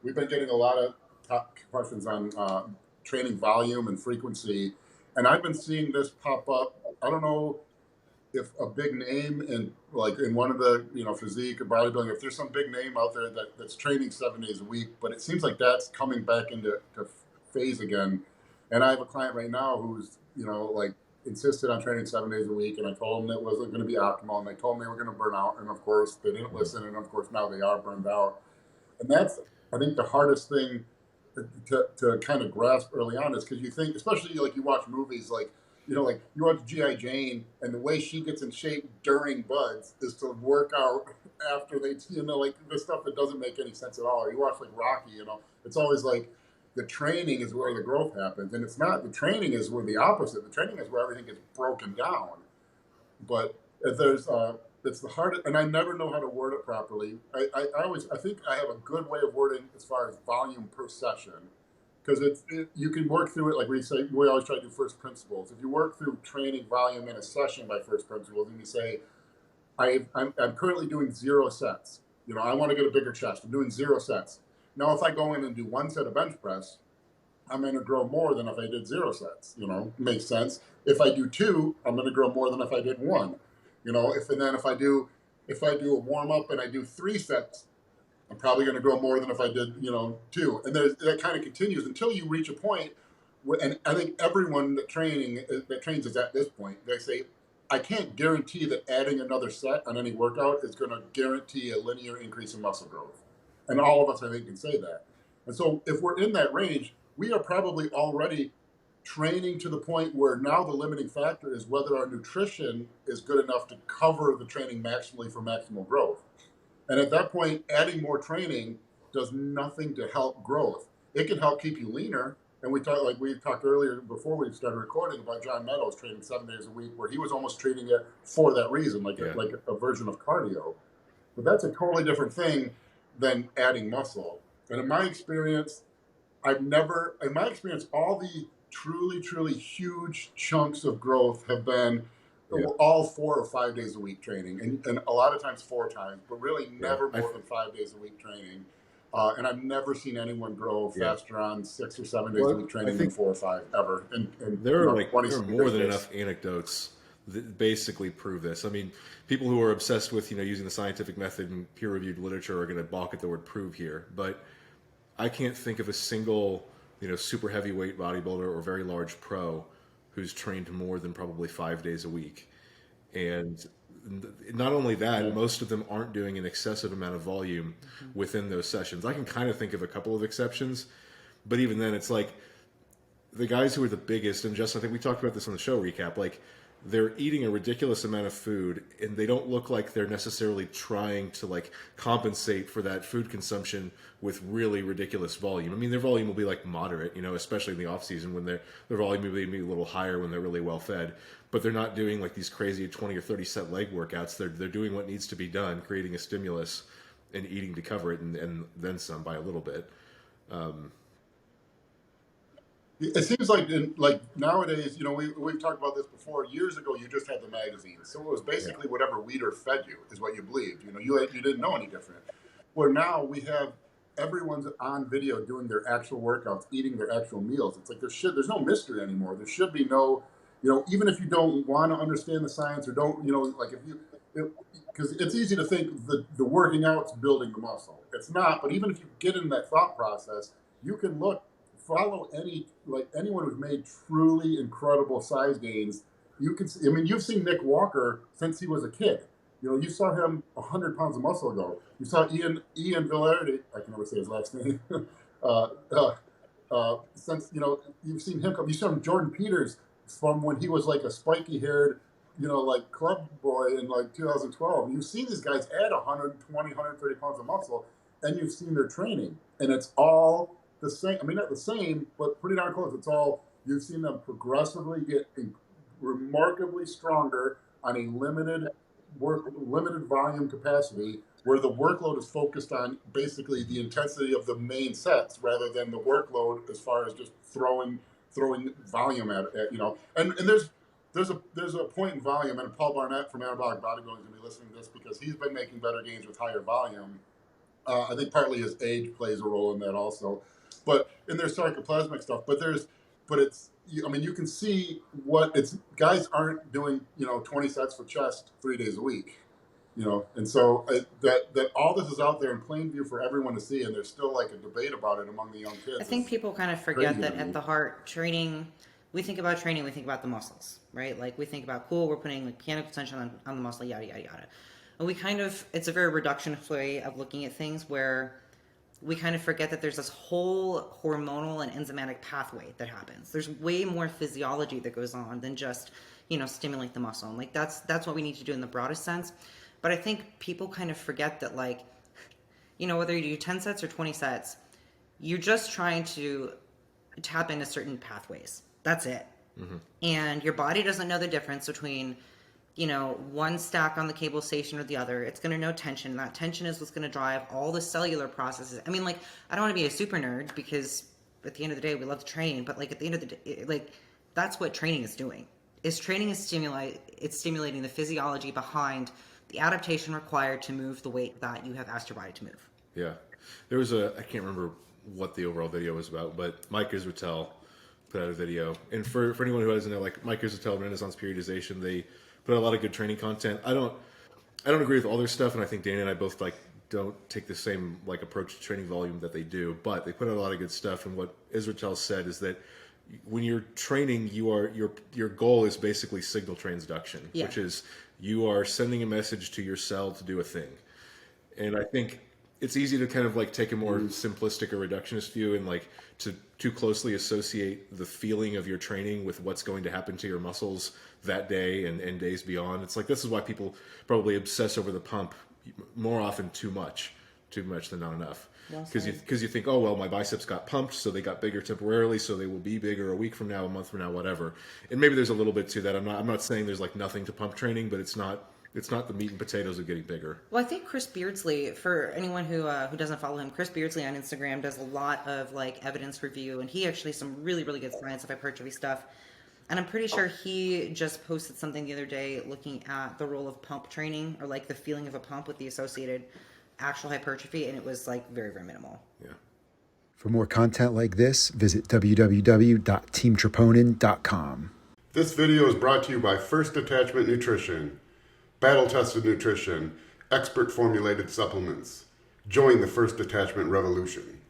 we've been getting a lot of top questions on training volume and frequency, and I've been seeing this pop up. I don't know if a big name in like in one of the physique or bodybuilding, if there's some big name out there that's training 7 days a week, but it seems like that's coming back into phase again. And I have a client right now who's like insisted on training 7 days a week, and I told them it wasn't going to be optimal, and they told me they were going to burn out, and of course they didn't listen, and of course now they are burned out. And that's, I think, the hardest thing to kind of grasp early on, is because you think, especially like you watch movies like like you watch G.I. Jane, and the way she gets in shape during buds is to work out after they, like the stuff that doesn't make any sense at all. Or you watch like Rocky, it's always like the training is where the growth happens, and it's not. The training is where the opposite. The training is where everything gets broken down. But there's it's the hardest, and I never know how to word it properly. I think I have a good way of wording as far as volume per session, because you can work through it like we always try to do first principles. If you work through training volume in a session by first principles, and you say, I'm currently doing 0 sets. I want to get a bigger chest. I'm doing 0 sets. Now, if I go in and do 1 set of bench press, I'm going to grow more than if I did 0 sets. Makes sense. If I do 2, I'm going to grow more than if I did 1. If I do a warm up and I do 3 sets, I'm probably going to grow more than if I did 2. And that kind of continues until you reach a point where, and I think everyone that trains is at this point. They say, I can't guarantee that adding another set on any workout is going to guarantee a linear increase in muscle growth. And all of us, I think, can say that. And so if we're in that range, we are probably already training to the point where now the limiting factor is whether our nutrition is good enough to cover the training maximally for maximal growth. And at that point, adding more training does nothing to help growth. It can help keep you leaner. And we talked earlier before we started recording about John Meadows training 7 days a week, where he was almost treating it for that reason, like a version of cardio. But that's a totally different thing than adding muscle. And in my experience, all the truly, truly huge chunks of growth have been all 4 or 5 days a week training, and a lot of times 4 times, but really never more than 5 days a week training. And I've never seen anyone grow faster on 6 or 7 days a week training than 4 or 5 ever. And there are more than enough anecdotes that basically prove this. I mean, people who are obsessed with using the scientific method and peer-reviewed literature are going to balk at the word "prove" here, but I can't think of a single super heavyweight bodybuilder or very large pro who's trained more than probably 5 days a week. And not only that, most of them aren't doing an excessive amount of volume within those sessions. I can kind of think of a couple of exceptions, but even then it's like the guys who are the biggest, and Justin, I think we talked about this on the show recap, like they're eating a ridiculous amount of food and they don't look like they're necessarily trying to like compensate for that food consumption with really ridiculous volume. I mean, their volume will be like moderate, especially in the off season when their volume will be a little higher when they're really well fed, but they're not doing like these crazy 20 or 30 set leg workouts. They're doing what needs to be done, creating a stimulus and eating to cover it, and then some by a little bit. It seems like nowadays, we've talked about this before. Years ago, you just had the magazines, so it was basically whatever Weeder fed you is what you believed. You didn't know any different. Where now we have everyone's on video doing their actual workouts, eating their actual meals. It's like there's no mystery anymore. There should be no, even if you don't want to understand the science or don't, because it's easy to think the working out's building the muscle. It's not. But even if you get in that thought process, you can follow anyone who's made truly incredible size gains. You can see, you've seen Nick Walker since he was a kid. You saw him 100 pounds of muscle ago. You saw Ian Villardi, I can never say his last name. Since you've seen him come. You saw Jordan Peters from when he was like a spiky haired, like club boy in like 2012. You've seen these guys add 120, 130 pounds of muscle, and you've seen their training, and it's all the same. I mean, not the same, but pretty darn close. It's all, you've seen them progressively get remarkably stronger on a limited volume capacity, where the workload is focused on basically the intensity of the main sets rather than the workload as far as just throwing volume at And there's a point in volume, and Paul Barnett from Anabolic Bodybuilding is going to be listening to this because he's been making better gains with higher volume. I think partly his age plays a role in that also. But and there's sarcoplasmic stuff, but it's I mean you can see what it's guys aren't doing 20 sets for chest 3 days a week, and so that all this is out there in plain view for everyone to see, and there's still like a debate about it among the young kids. I think people kind of forget that at the heart, training, we think about the muscles, right? Like we think about, cool, we're putting like mechanical tension on the muscle, yada, yada, yada. And it's a very reductionist way of looking at things where we kind of forget that there's this whole hormonal and enzymatic pathway that happens. There's way more physiology that goes on than just, stimulate the muscle. And like that's what we need to do in the broadest sense. But I think people kind of forget that, like, whether you do 10 sets or 20 sets, you're just trying to tap into certain pathways. That's it. Mm-hmm. And your body doesn't know the difference between, one stack on the cable station or the other. It's going to know tension. That tension is what's going to drive all the cellular processes. I mean, like, I don't want to be a super nerd because at the end of the day, we love to train. But, like, at the end of the day, like, that's what training is doing. It's stimulating the physiology behind the adaptation required to move the weight that you have asked your body to move. Yeah. There was I can't remember what the overall video was about, but Mike Israetel put out a video. And for anyone who doesn't know, like Mike Israetel, Renaissance Periodization, they put out a lot of good training content. I don't agree with all their stuff, and I think Dana and I both don't take the same approach to training volume that they do, but they put out a lot of good stuff. And what Israetel said is that when you're training, your goal is basically signal transduction, which is you are sending a message to your cell to do a thing. And I think it's easy to kind of take a more simplistic or reductionist view and to too closely associate the feeling of your training with what's going to happen to your muscles that day and days beyond. It's like, this is why people probably obsess over the pump more often too much than not enough. Because you think, oh, well, my biceps got pumped, so they got bigger temporarily, so they will be bigger a week from now, a month from now, whatever. And maybe there's a little bit to that. I'm not saying there's nothing to pump training, but it's not the meat and potatoes of getting bigger. Well, I think Chris Beardsley, for anyone who doesn't follow him, Chris Beardsley on Instagram does a lot of evidence review, and he actually some really, really good science of hypertrophy stuff. And I'm pretty sure he just posted something the other day looking at the role of pump training, or the feeling of a pump with the associated actual hypertrophy, and it was very, very minimal. Yeah. For more content like this, visit www.teamtroponin.com. This video is brought to you by First Attachment Nutrition, battle-tested nutrition, expert formulated supplements. Join the First Attachment revolution.